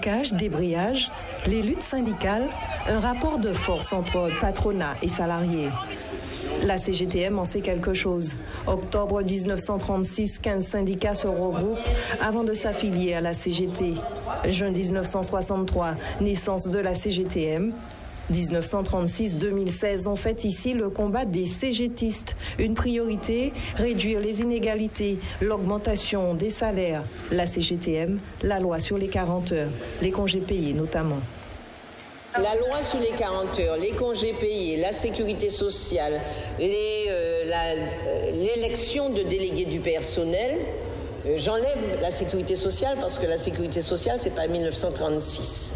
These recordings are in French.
blocage, débrayage, les luttes syndicales, un rapport de force entre patronat et salariés. La CGTM en sait quelque chose. Octobre 1936, 15 syndicats se regroupent avant de s'affilier à la CGT. Juin 1963, naissance de la CGTM. 1936-2016, on fait ici le combat des CGTistes. Une priorité, réduire les inégalités, l'augmentation des salaires. La CGTM, la loi sur les 40 heures, les congés payés notamment. La loi sur les 40 heures, les congés payés, la sécurité sociale, l'élection de délégués du personnel. J'enlève la sécurité sociale parce que la sécurité sociale, c'est pas 1936.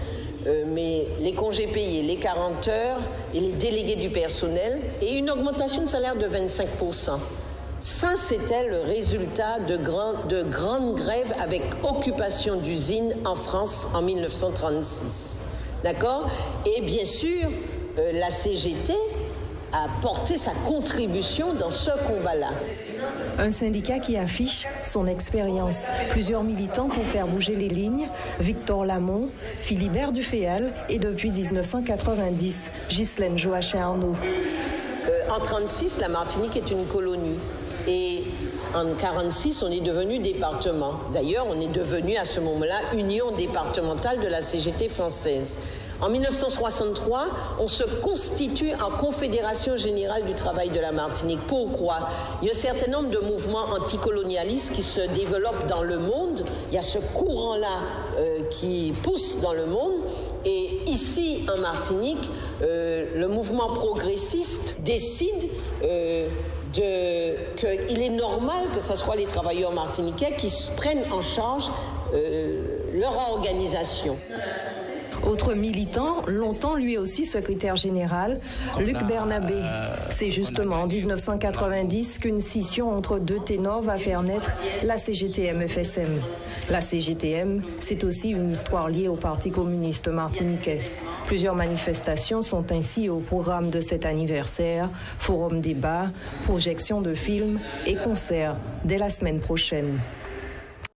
Mais les congés payés, les 40 heures et les délégués du personnel et une augmentation de salaire de 25%. Ça, c'était le résultat de grandes grèves avec occupation d'usines en France en 1936. D'accord ? Et bien sûr, la CGT a porté sa contribution dans ce combat-là. Un syndicat qui affiche son expérience. Plusieurs militants pour faire bouger les lignes. Victor Lamont, Philibert Duféal et depuis 1990, Ghislaine Joachim-Arnaud. En 1936, la Martinique est une colonie. Et en 1946, on est devenu département. D'ailleurs, on est devenu à ce moment-là union départementale de la CGT française. En 1963, on se constitue en Confédération générale du travail de la Martinique. Pourquoi ? Il y a un certain nombre de mouvements anticolonialistes qui se développent dans le monde. Il y a ce courant-là qui pousse dans le monde. Et ici, en Martinique, le mouvement progressiste décide qu'il est normal que ce soit les travailleurs martiniquais qui prennent en charge leur organisation. Autre militant, longtemps lui aussi secrétaire général, Luc Bernabé. C'est justement en 1990 qu'une scission entre deux ténors va faire naître la CGTM-FSM. La CGTM, c'est aussi une histoire liée au Parti communiste martiniquais. Plusieurs manifestations sont ainsi au programme de cet anniversaire, forum débat, projection de films et concerts dès la semaine prochaine.